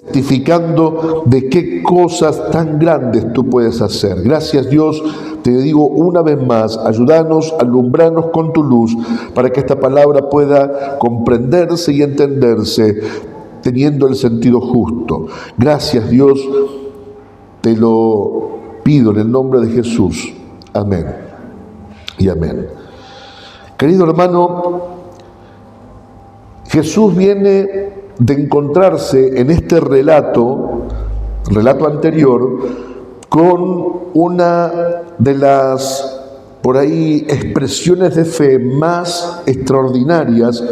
testificando de qué cosas tan grandes tú puedes hacer. Gracias, Dios, te digo una vez más, ayúdanos, alumbranos con tu luz para que esta palabra pueda comprenderse y entenderse teniendo el sentido justo. Gracias, Dios, te lo pido en el nombre de Jesús. Amén y amén. Querido hermano, Jesús viene de encontrarse en este relato anterior, con una de las, por ahí, expresiones de fe más extraordinarias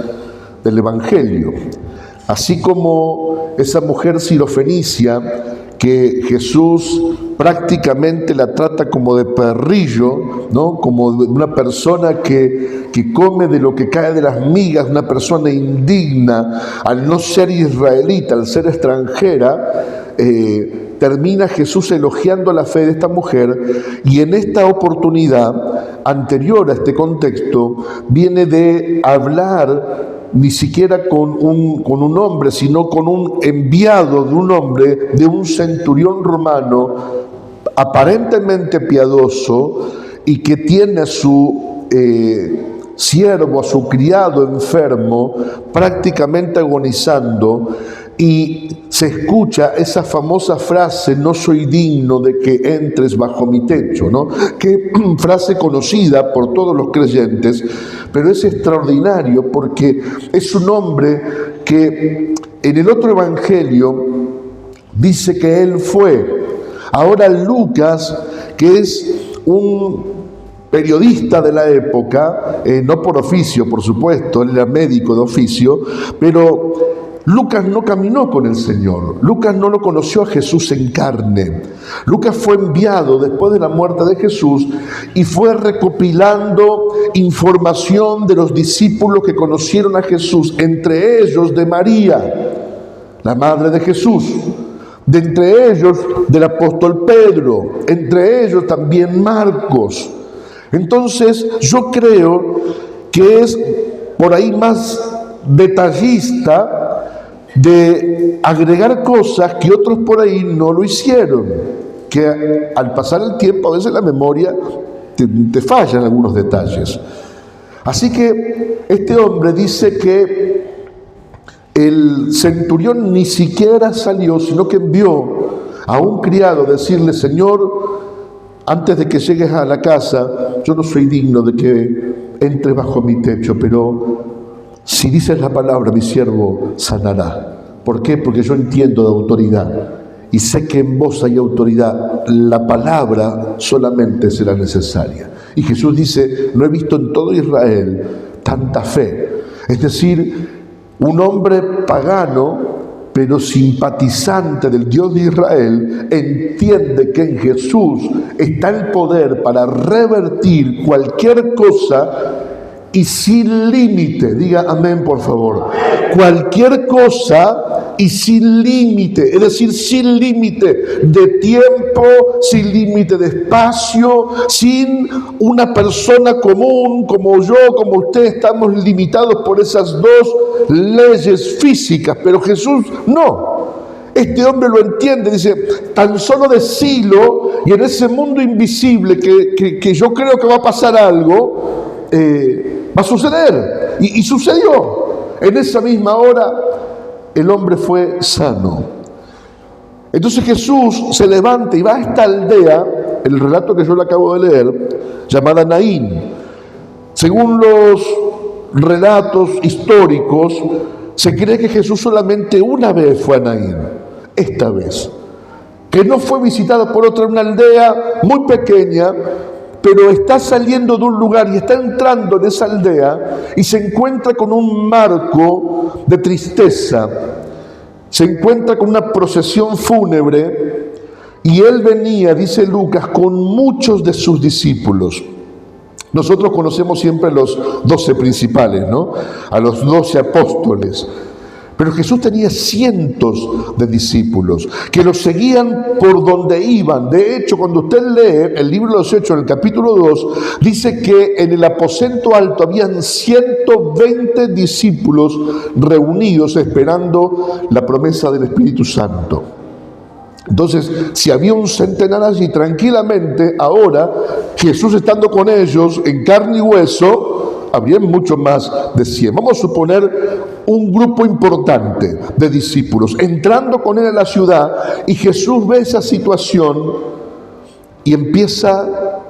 del Evangelio. Así como esa mujer sirofenicia que Jesús prácticamente la trata como de perrillo, ¿no? Como de una persona que come de lo que cae de las migas, una persona indigna, al no ser israelita, al ser extranjera, termina Jesús elogiando la fe de esta mujer, y en esta oportunidad, anterior a este contexto, viene de hablar ni siquiera con un hombre, sino con un enviado de un hombre, de un centurión romano, aparentemente piadoso, y que tiene a su siervo, a su criado enfermo, prácticamente agonizando, y se escucha esa famosa frase: no soy digno de que entres bajo mi techo, ¿no? Que frase conocida por todos los creyentes, pero es extraordinario porque es un hombre que en el otro evangelio dice que él fue. Ahora Lucas, que es un periodista de la época, no por oficio, por supuesto, él era médico de oficio, pero Lucas no caminó con el Señor. Lucas no lo conoció a Jesús en carne. Lucas fue enviado después de la muerte de Jesús y fue recopilando información de los discípulos que conocieron a Jesús, entre ellos de María, la madre de Jesús, de entre ellos del apóstol Pedro, entre ellos también Marcos. Entonces yo creo que es por ahí más detallista de agregar cosas que otros por ahí no lo hicieron, que al pasar el tiempo a veces la memoria te fallan algunos detalles. Así que este hombre dice que el centurión ni siquiera salió, sino que envió a un criado a decirle: Señor, antes de que llegues a la casa, yo no soy digno de que entres bajo mi techo, pero si dices la palabra, mi siervo sanará. ¿Por qué? Porque yo entiendo de autoridad y sé que en vos hay autoridad. La palabra solamente será necesaria. Y Jesús dice: no he visto en todo Israel tanta fe. Es decir, un hombre pagano, pero simpatizante del Dios de Israel, entiende que en Jesús está el poder para revertir cualquier cosa, y sin límite. Diga amén, por favor. Cualquier cosa y sin límite, es decir, sin límite de tiempo, sin límite de espacio, sin una persona común como yo, como usted, estamos limitados por esas dos leyes físicas, pero Jesús no. Este hombre lo entiende, dice: tan solo decilo, y en ese mundo invisible que yo creo que va a pasar algo, va a suceder. Y sucedió. En esa misma hora el hombre fue sano. Entonces Jesús se levanta y va a esta aldea, el relato que yo le acabo de leer, llamada Naín. Según los relatos históricos, se cree que Jesús solamente una vez fue a Naín, esta vez, que no fue visitada por otra, una aldea muy pequeña, pero está saliendo de un lugar y está entrando en esa aldea y se encuentra con un marco de tristeza, se encuentra con una procesión fúnebre, y él venía, dice Lucas, con muchos de sus discípulos. Nosotros conocemos siempre los 12 principales, ¿no? A los 12 apóstoles. Pero Jesús tenía cientos de discípulos que los seguían por donde iban. De hecho, cuando usted lee el libro de los Hechos, en el capítulo 2, dice que en el aposento alto habían 120 discípulos reunidos esperando la promesa del Espíritu Santo. Entonces, si había un centenar allí, tranquilamente, ahora, Jesús estando con ellos en carne y hueso, habría mucho más de 100. Vamos a suponer un grupo importante de discípulos entrando con él a la ciudad, y Jesús ve esa situación y empieza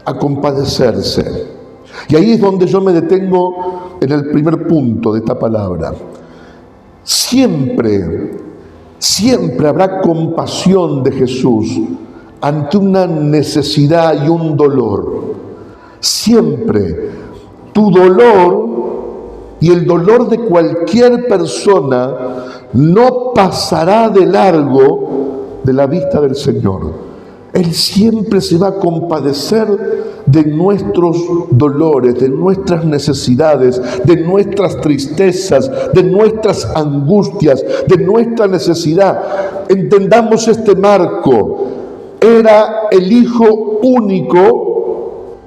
a compadecerse. Y ahí es donde yo me detengo en el primer punto de esta palabra. Siempre habrá compasión de Jesús ante una necesidad y un dolor. Siempre. Tu dolor y el dolor de cualquier persona no pasará de largo de la vista del Señor. Él siempre se va a compadecer de nuestros dolores, de nuestras necesidades, de nuestras tristezas, de nuestras angustias, de nuestra necesidad. Entendamos este marco. Era el hijo único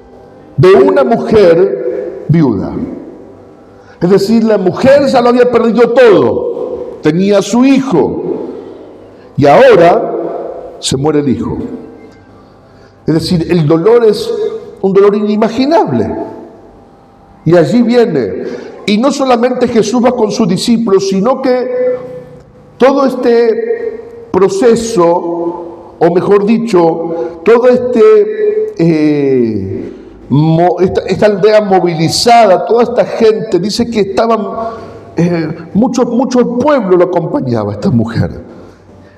de una mujer viuda. Es decir, la mujer ya lo había perdido todo. Tenía a su hijo y ahora se muere el hijo. Es decir, el dolor es un dolor inimaginable. Y allí viene. Y no solamente Jesús va con sus discípulos, sino que todo este proceso, o mejor dicho, todo esta aldea movilizada, toda esta gente, dice que estaban, mucho pueblo lo acompañaba a esta mujer.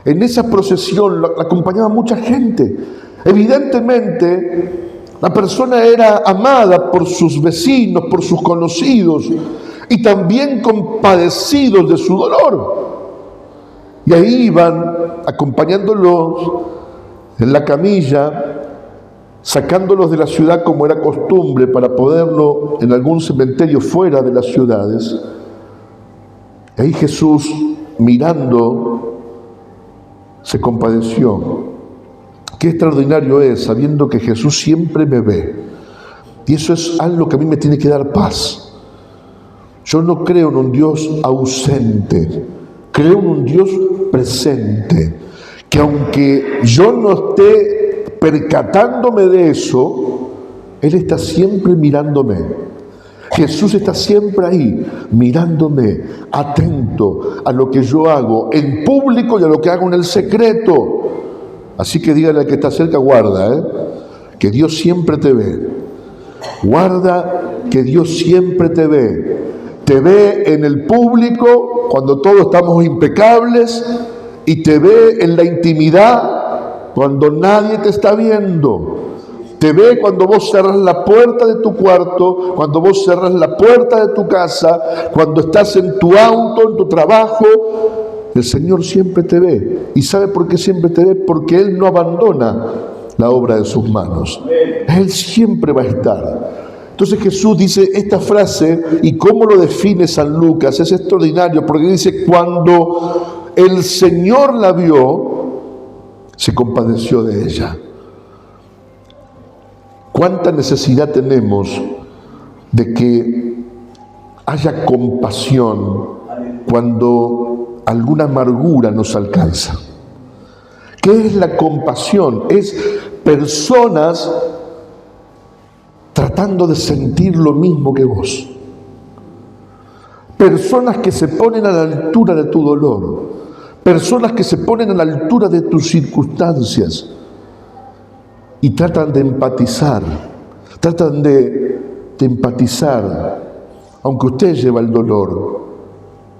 En esa procesión la acompañaba mucha gente. Evidentemente, la persona era amada por sus vecinos, por sus conocidos, y también compadecidos de su dolor. Y ahí iban acompañándolos en la camilla, sacándolos de la ciudad como era costumbre para ponerlo en algún cementerio fuera de las ciudades. Y ahí Jesús, mirando, se compadeció. Qué extraordinario es, sabiendo que Jesús siempre me ve. Y eso es algo que a mí me tiene que dar paz. Yo no creo en un Dios ausente, creo en un Dios presente, que aunque yo no esté percatándome de eso, Él está siempre mirándome. Jesús está siempre ahí, mirándome, atento a lo que yo hago en público y a lo que hago en el secreto. Así que dígale al que está cerca, guarda, que Dios siempre te ve. Guarda que Dios siempre te ve. Te ve en el público cuando todos estamos impecables, y te ve en la intimidad cuando nadie te está viendo. Te ve cuando vos cerrás la puerta de tu cuarto, cuando vos cerrás la puerta de tu casa, cuando estás en tu auto, en tu trabajo. El Señor siempre te ve. ¿Y sabe por qué siempre te ve? Porque Él no abandona la obra de sus manos. Él siempre va a estar. Entonces Jesús dice esta frase, y cómo lo define San Lucas, es extraordinario, porque dice: cuando el Señor la vio, se compadeció de ella. ¿Cuánta necesidad tenemos de que haya compasión cuando alguna amargura nos alcanza? ¿Qué es la compasión? Es personas tratando de sentir lo mismo que vos. Personas que se ponen a la altura de tu dolor. Personas que se ponen a la altura de tus circunstancias y tratan de empatizar. Tratan de empatizar, aunque usted lleva el dolor.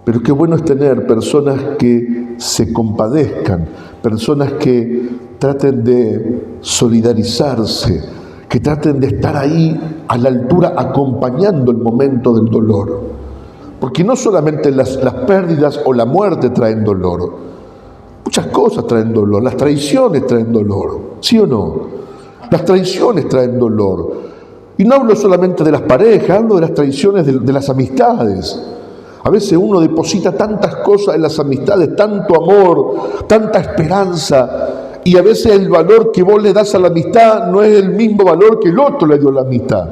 Pero qué bueno es tener personas que se compadezcan, personas que traten de solidarizarse, que traten de estar ahí a la altura acompañando el momento del dolor. Porque no solamente las pérdidas o la muerte traen dolor, muchas cosas traen dolor. Las traiciones traen dolor, ¿sí o no? Las traiciones traen dolor. Y no hablo solamente de las parejas, hablo de las traiciones de las amistades. A veces uno deposita tantas cosas en las amistades, tanto amor, tanta esperanza, y a veces el valor que vos le das a la amistad no es el mismo valor que el otro le dio a la amistad.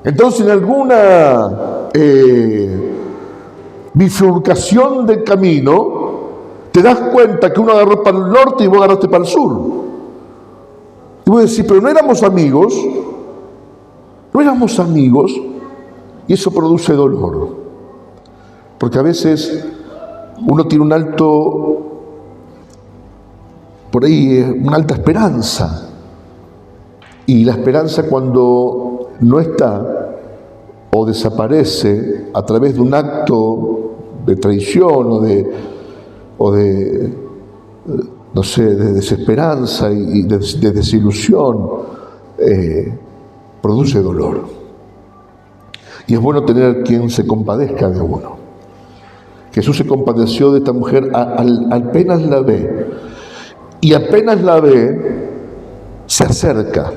Entonces, en alguna bifurcación del camino, te das cuenta que uno agarró para el norte y vos agarraste para el sur. Y vos decís, pero no éramos amigos, y eso produce dolor. Porque a veces uno tiene un alto, por ahí, una alta esperanza. Y la esperanza, cuando no está o desaparece a través de un acto de traición o de desesperanza y de desilusión, produce dolor. Y es bueno tener quien se compadezca de uno. Jesús se compadeció de esta mujer, apenas la ve, y apenas la ve, se acerca,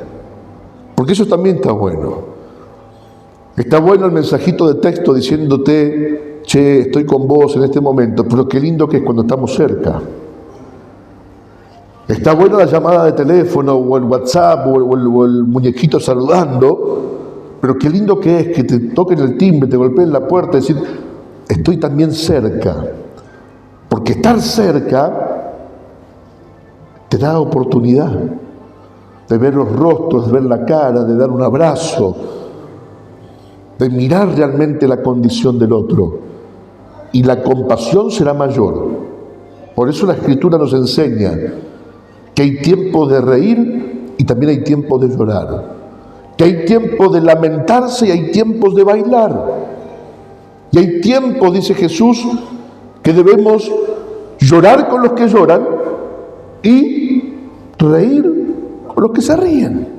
porque eso también está bueno. Está bueno el mensajito de texto diciéndote, che, estoy con vos en este momento, pero qué lindo que es cuando estamos cerca. Está bueno la llamada de teléfono, o el WhatsApp, o el muñequito saludando, pero qué lindo que es que te toquen el timbre, te golpeen la puerta y decir, estoy también cerca. Porque estar cerca te da oportunidad de ver los rostros, de ver la cara, de dar un abrazo, de mirar realmente la condición del otro. Y la compasión será mayor. Por eso la Escritura nos enseña que hay tiempo de reír y también hay tiempo de llorar. Que hay tiempo de lamentarse y hay tiempos de bailar. Y hay tiempos, dice Jesús, que debemos llorar con los que lloran y reír con los que se ríen.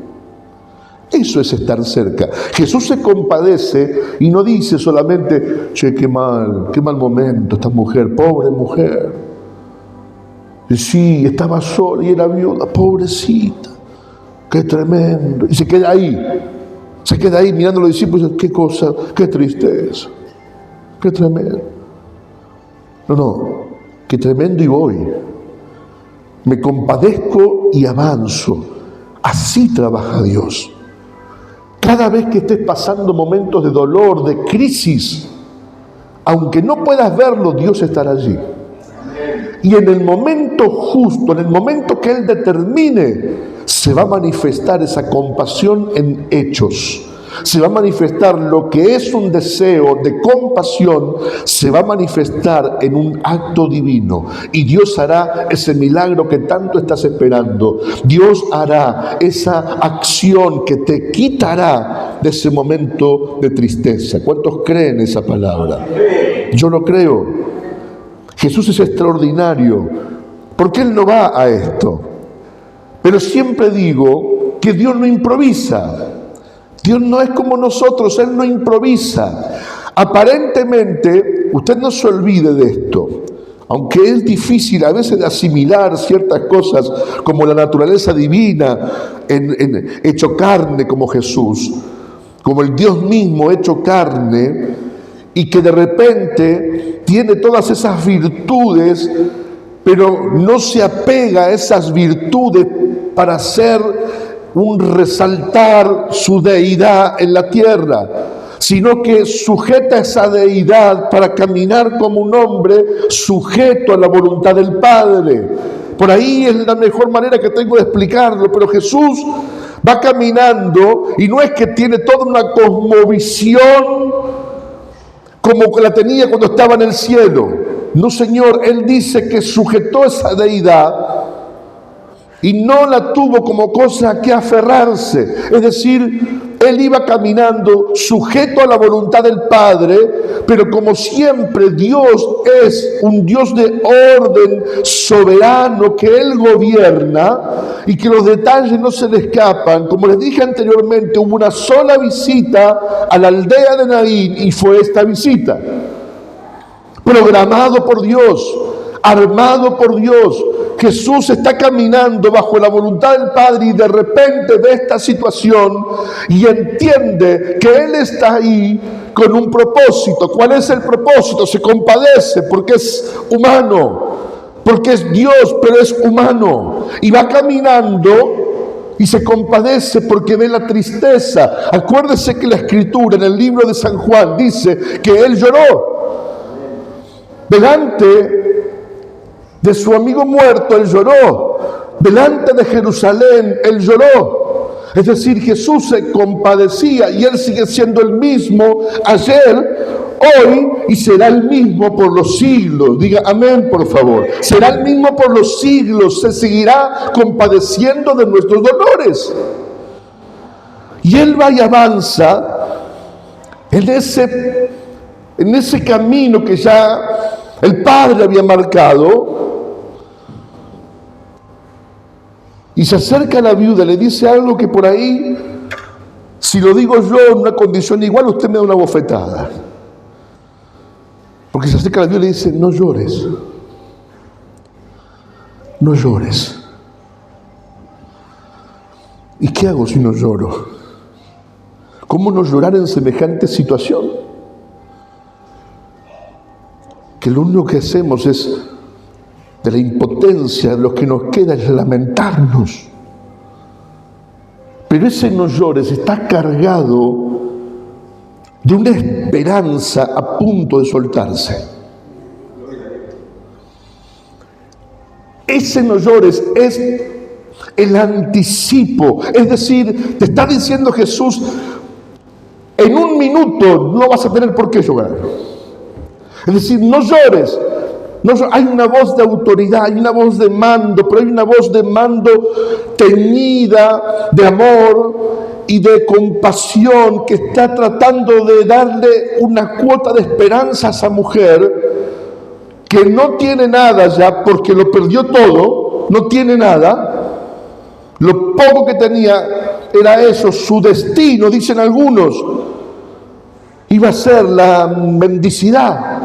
Eso es estar cerca. Jesús se compadece y no dice solamente, che, qué mal momento esta mujer, pobre mujer. Y sí, estaba sola y era viuda, pobrecita, qué tremendo. Y se queda ahí mirando a los discípulos, qué cosa, qué tristeza, qué tremendo. No, qué tremendo y voy. Me compadezco y avanzo. Así trabaja Dios. Cada vez que estés pasando momentos de dolor, de crisis, aunque no puedas verlo, Dios estará allí. Y en el momento justo, en el momento que Él determine, se va a manifestar esa compasión en hechos. Se va a manifestar lo que es un deseo de compasión, se va a manifestar en un acto divino. Y Dios hará ese milagro que tanto estás esperando. Dios hará esa acción que te quitará de ese momento de tristeza. ¿Cuántos creen esa palabra? Yo lo creo. Jesús es extraordinario, porque Él no va a esto. Pero siempre digo que Dios no improvisa. Dios no es como nosotros, Él no improvisa. Aparentemente, usted no se olvide de esto, aunque es difícil a veces de asimilar ciertas cosas como la naturaleza divina hecho carne como Jesús, como el Dios mismo hecho carne, y que de repente tiene todas esas virtudes, pero no se apega a esas virtudes para hacer un resaltar su deidad en la tierra, sino que sujeta esa deidad para caminar como un hombre sujeto a la voluntad del Padre. Por ahí es la mejor manera que tengo de explicarlo, pero Jesús va caminando y no es que tiene toda una cosmovisión como la tenía cuando estaba en el cielo. No, Señor, Él dice que sujetó esa deidad y no la tuvo como cosa a que aferrarse. Es decir, Él iba caminando sujeto a la voluntad del Padre, pero como siempre Dios es un Dios de orden soberano, que Él gobierna y que los detalles no se le escapan. Como les dije anteriormente, hubo una sola visita a la aldea de Naín y fue esta visita. Programado por Dios, armado por Dios. Jesús está caminando bajo la voluntad del Padre y de repente ve esta situación y entiende que Él está ahí con un propósito. ¿Cuál es el propósito? Se compadece porque es humano, porque es Dios, pero es humano. Y va caminando y se compadece porque ve la tristeza. Acuérdese que la Escritura en el libro de San Juan dice que él lloró. Delante de su amigo muerto, él lloró. Delante de Jerusalén, él lloró. Es decir, Jesús se compadecía y él sigue siendo el mismo ayer, hoy y será el mismo por los siglos. Diga amén, por favor. Será el mismo por los siglos. Se seguirá compadeciendo de nuestros dolores. Y él va y avanza en ese camino que ya el Padre había marcado. Y se acerca a la viuda, le dice algo que por ahí, si lo digo yo en una condición igual, usted me da una bofetada. Porque se acerca a la viuda y le dice, no llores. No llores. ¿Y qué hago si no lloro? ¿Cómo no llorar en semejante situación? Que lo único que hacemos es, de la impotencia, lo que nos queda es lamentarnos. Pero ese no llores está cargado de una esperanza a punto de soltarse. Ese no llores es el anticipo, es decir, te está diciendo Jesús, en un minuto no vas a tener por qué llorar. Es decir, no llores. No, hay una voz de autoridad, hay una voz de mando, pero hay una voz de mando teñida de amor y de compasión que está tratando de darle una cuota de esperanza a esa mujer que no tiene nada ya porque lo perdió todo, no tiene nada. Lo poco que tenía era eso, su destino, dicen algunos, iba a ser la mendicidad.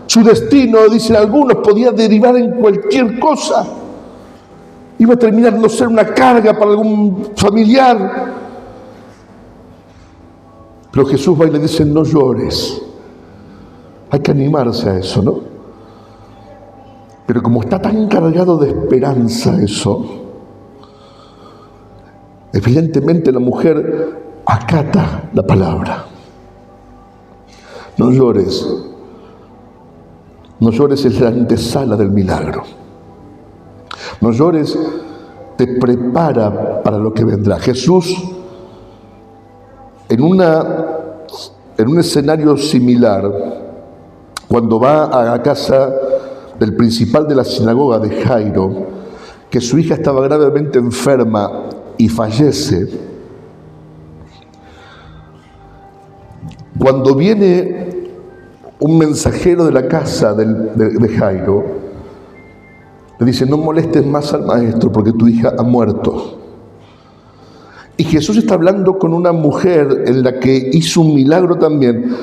Su destino, dicen algunos, podía derivar en cualquier cosa. Iba a terminar no ser una carga para algún familiar. Pero Jesús va y le dice, no llores. Hay que animarse a eso, ¿no? Pero como está tan cargado de esperanza eso, evidentemente la mujer acata la palabra. No llores. No llores es la antesala del milagro. No llores te prepara para lo que vendrá. Jesús, en un escenario similar, cuando va a la casa del principal de la sinagoga de Jairo, que su hija estaba gravemente enferma y fallece, cuando viene un mensajero de la casa de Jairo, le dice, no molestes más al maestro porque tu hija ha muerto. Y Jesús está hablando con una mujer en la que hizo un milagro también,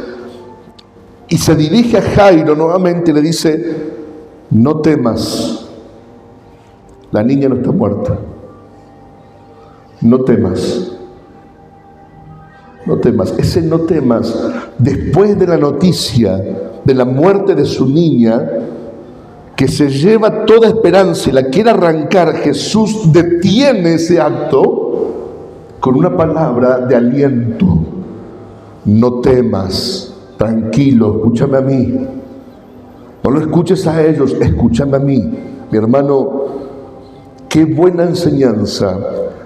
y se dirige a Jairo nuevamente y le dice, no temas, la niña no está muerta, no temas. No temas, ese no temas, después de la noticia de la muerte de su niña, que se lleva toda esperanza y la quiere arrancar, Jesús detiene ese acto con una palabra de aliento. No temas, tranquilo, escúchame a mí. No lo escuches a ellos, escúchame a mí. Mi hermano, qué buena enseñanza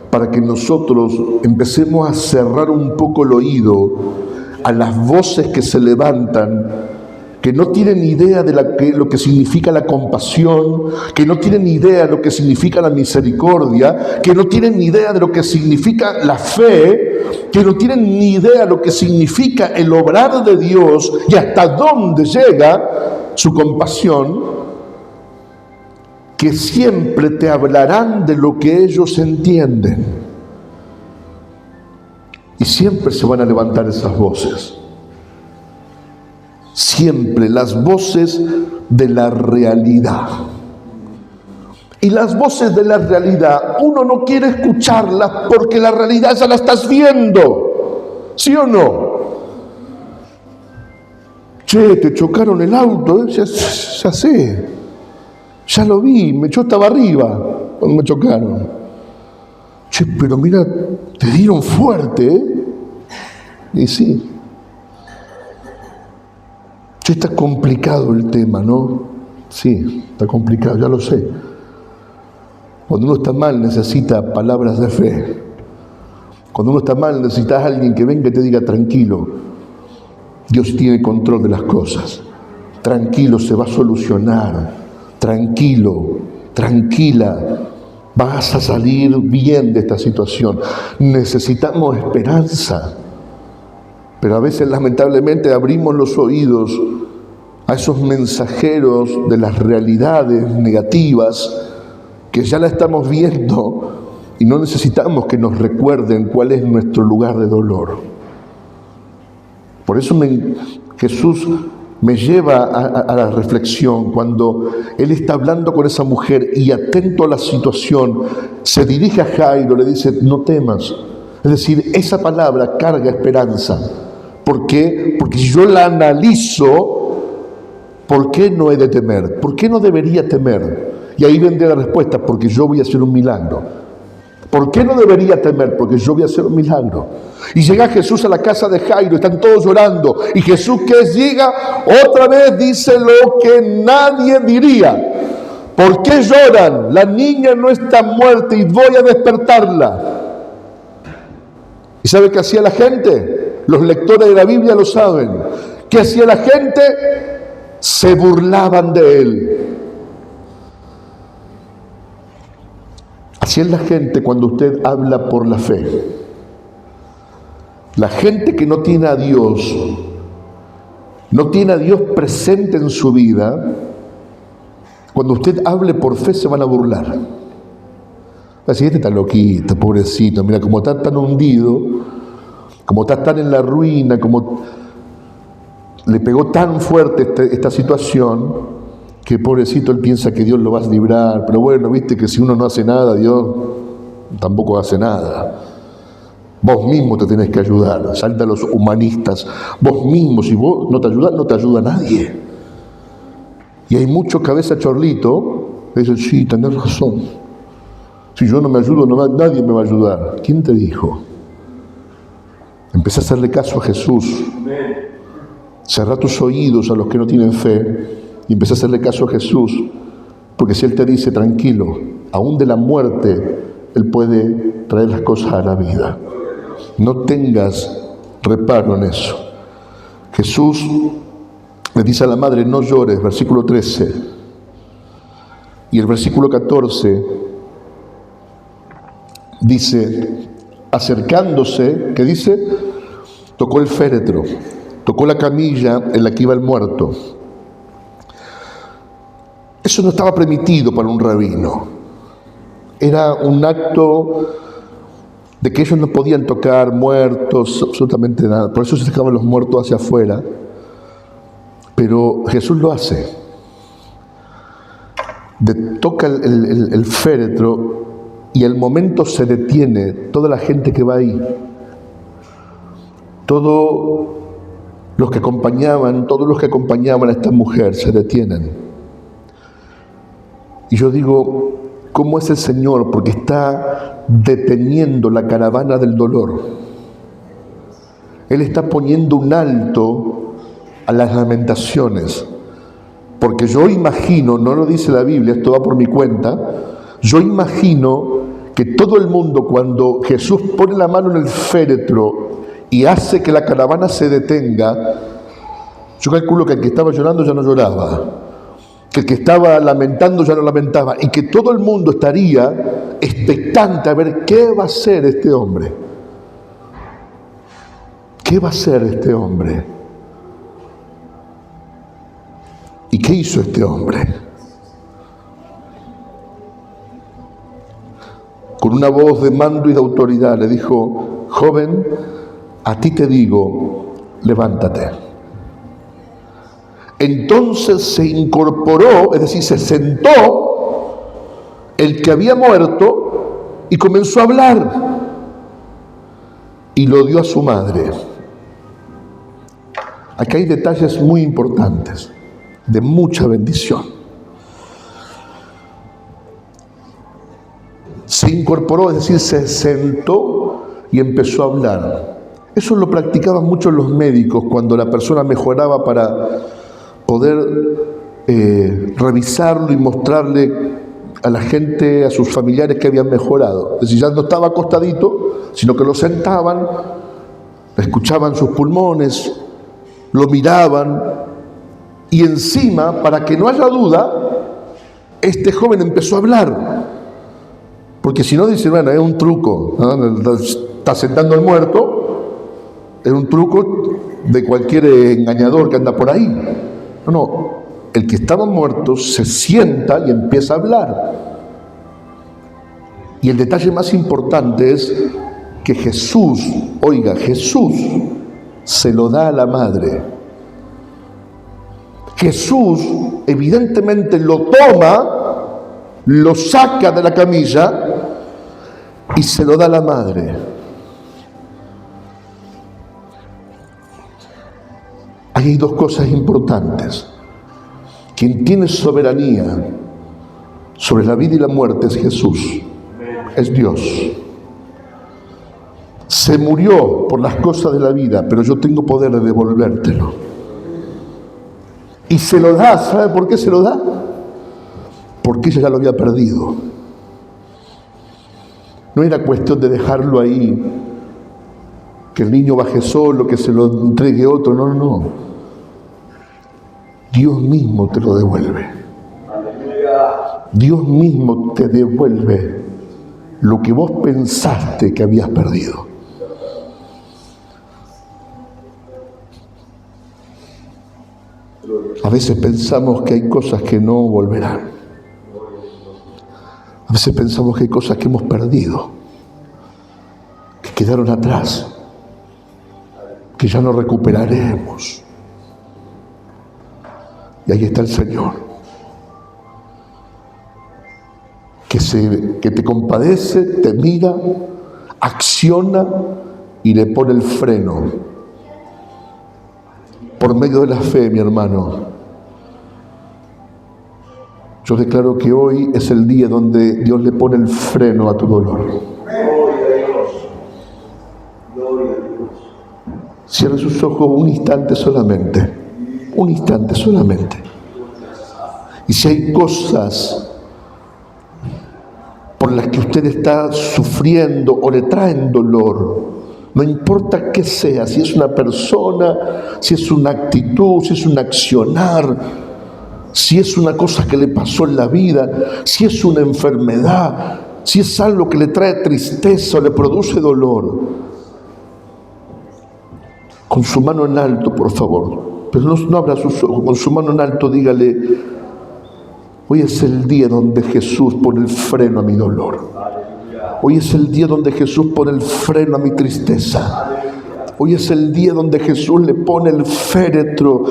para que nosotros empecemos a cerrar un poco el oído a las voces que se levantan, que no tienen idea de lo que significa la compasión, que no tienen idea de lo que significa la misericordia, que no tienen ni idea de lo que significa la fe, que no tienen ni idea de lo que significa el obrar de Dios y hasta dónde llega su compasión, que siempre te hablarán de lo que ellos entienden. Y siempre se van a levantar esas voces. Siempre las voces de la realidad. Y las voces de la realidad, uno no quiere escucharlas porque la realidad ya la estás viendo. ¿Sí o no? Che, te chocaron el auto, ya sé, ya lo vi, yo estaba arriba cuando me chocaron. Che, pero mira, te dieron fuerte, ¿eh? Y sí. Che, está complicado el tema, ¿no? Sí, está complicado, ya lo sé. Cuando uno está mal necesita palabras de fe. Cuando uno está mal necesitas a alguien que venga y te diga tranquilo, Dios tiene control de las cosas. Tranquilo, se va a solucionar. Tranquilo, tranquila, vas a salir bien de esta situación. Necesitamos esperanza. Pero a veces lamentablemente abrimos los oídos a esos mensajeros de las realidades negativas que ya la estamos viendo y no necesitamos que nos recuerden cuál es nuestro lugar de dolor. Por eso Jesús me lleva a la reflexión cuando Él está hablando con esa mujer y atento a la situación, se dirige a Jairo, le dice, no temas. Es decir, esa palabra carga esperanza. ¿Por qué? Porque si yo la analizo, ¿por qué no he de temer? ¿Por qué no debería temer? Y ahí vendrá la respuesta, porque yo voy a hacer un milagro. ¿Por qué no debería temer? Porque yo voy a hacer un milagro. Y llega Jesús a la casa de Jairo, están todos llorando. Y Jesús que llega, otra vez dice lo que nadie diría. ¿Por qué lloran? La niña no está muerta y voy a despertarla. ¿Y sabe qué hacía la gente? Los lectores de la Biblia lo saben. ¿Qué hacía la gente? Se burlaban de él. Así es la gente cuando usted habla por la fe. La gente que no tiene a Dios, no tiene a Dios presente en su vida, cuando usted hable por fe se van a burlar. Así, este está loquito, pobrecito, mira cómo está tan hundido, como está tan en la ruina, como le pegó tan fuerte esta situación, que pobrecito él piensa que Dios lo va a librar. Pero bueno, viste que si uno no hace nada, Dios tampoco hace nada. Vos mismo te tenés que ayudar. Salta a los humanistas. Vos mismo, si vos no te ayudas, no te ayuda nadie. Y hay mucho cabeza chorlito que dicen, sí, tenés razón. Si yo no me ayudo, nadie me va a ayudar. ¿Quién te dijo? Empecé a hacerle caso a Jesús. Cerrá tus oídos a los que no tienen fe y empecé a hacerle caso a Jesús, porque si Él te dice tranquilo, aún de la muerte Él puede traer las cosas a la vida. No tengas reparo en eso. Jesús le dice a la madre, no llores, versículo 13. Y el versículo 14 dice, acercándose, ¿qué dice? Tocó el féretro, tocó la camilla en la que iba el muerto. Eso no estaba permitido para un rabino. Era un acto de que ellos no podían tocar muertos, absolutamente nada. Por eso se dejaban los muertos hacia afuera. Pero Jesús lo hace. Toca el féretro y al momento se detiene toda la gente que va ahí. Todos los que acompañaban a esta mujer se detienen. Y yo digo, ¿cómo es el Señor? Porque está deteniendo la caravana del dolor. Él está poniendo un alto a las lamentaciones. Porque yo imagino, no lo dice la Biblia, esto va por mi cuenta, yo imagino que todo el mundo cuando Jesús pone la mano en el féretro y hace que la caravana se detenga, yo calculo que el que estaba llorando ya no lloraba, que el que estaba lamentando ya no lamentaba, y que todo el mundo estaría expectante a ver qué va a hacer este hombre. ¿Qué va a hacer este hombre? ¿Y qué hizo este hombre? Con una voz de mando y de autoridad le dijo, joven, a ti te digo, levántate. Entonces se incorporó, es decir, se sentó el que había muerto y comenzó a hablar y lo dio a su madre. Aquí hay detalles muy importantes, de mucha bendición. Se incorporó, es decir, se sentó y empezó a hablar. Eso lo practicaban mucho los médicos cuando la persona mejoraba para poder revisarlo y mostrarle a la gente, a sus familiares que habían mejorado. Es decir, ya no estaba acostadito, sino que lo sentaban, escuchaban sus pulmones, lo miraban y encima, para que no haya duda, este joven empezó a hablar. Porque si no dicen, bueno, es un truco, ¿no? Está sentando al muerto, es un truco de cualquier engañador que anda por ahí. No, el que estaba muerto se sienta y empieza a hablar. Y el detalle más importante es que Jesús, oiga, Jesús se lo da a la madre. Jesús evidentemente lo toma, lo saca de la camilla y se lo da a la madre. Ahí hay dos cosas importantes. Quien tiene soberanía sobre la vida y la muerte es Jesús, es Dios. Se murió por las cosas de la vida, pero yo tengo poder de devolvértelo. Y se lo da, ¿sabe por qué se lo da? Porque ella ya lo había perdido. No era cuestión de dejarlo ahí, que el niño baje solo, que se lo entregue otro, no. Dios mismo te lo devuelve. Dios mismo te devuelve lo que vos pensaste que habías perdido. A veces pensamos que hay cosas que no volverán. A veces pensamos que hay cosas que hemos perdido, que quedaron atrás, que ya no recuperaremos. Y ahí está el Señor, que te compadece, te mira, acciona y le pone el freno. Por medio de la fe, mi hermano, yo declaro que hoy es el día donde Dios le pone el freno a tu dolor. Gloria a Dios. Gloria a Dios. Cierre sus ojos un instante solamente. Un instante solamente. Y si hay cosas por las que usted está sufriendo o le traen dolor, no importa qué sea, si es una persona, si es una actitud, si es un accionar, si es una cosa que le pasó en la vida, si es una enfermedad, si es algo que le trae tristeza o le produce dolor, con su mano en alto, por favor, pero no abra sus ojos, con su mano en alto dígale: hoy es el día donde Jesús pone el freno a mi dolor. Hoy es el día donde Jesús pone el freno a mi tristeza. Hoy es el día donde Jesús le pone el féretro,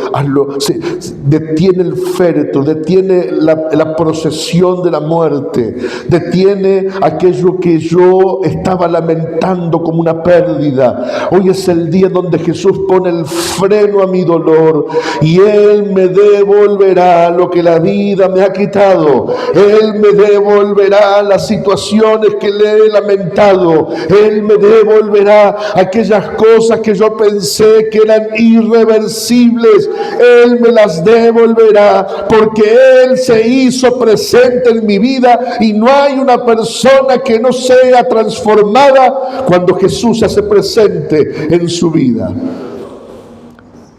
detiene el féretro, detiene la procesión de la muerte, detiene aquello que yo estaba lamentando como una pérdida. Hoy es el día donde Jesús pone el freno a mi dolor y Él me devolverá lo que la vida me ha quitado. Él me devolverá las situaciones que le he lamentado. Él me devolverá aquellas cosas que yo pensé que eran irreversibles. Él me las devolverá, porque Él se hizo presente en mi vida y no hay una persona que no sea transformada cuando Jesús se hace presente en su vida.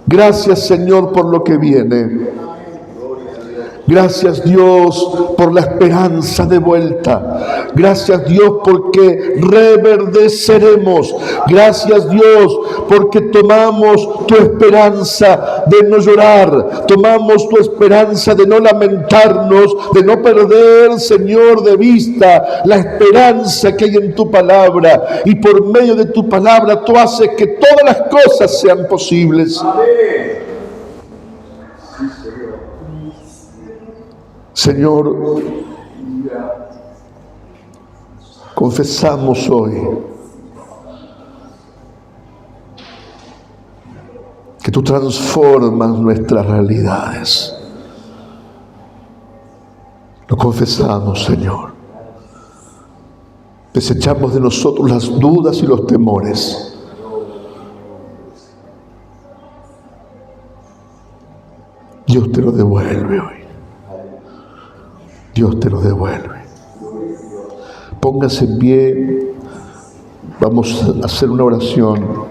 Gracias, Señor, por lo que viene. Gracias, Dios, por la esperanza de vuelta. Gracias, Dios, porque reverdeceremos. Gracias, Dios, porque tomamos tu esperanza de no llorar. Tomamos tu esperanza de no lamentarnos, de no perder, Señor, de vista la esperanza que hay en tu palabra. Y por medio de tu palabra tú haces que todas las cosas sean posibles. Amén. Señor, confesamos hoy que tú transformas nuestras realidades. Lo confesamos, Señor. Desechamos de nosotros las dudas y los temores. Dios te lo devuelve hoy. Dios te lo devuelve. Póngase en pie. Vamos a hacer una oración.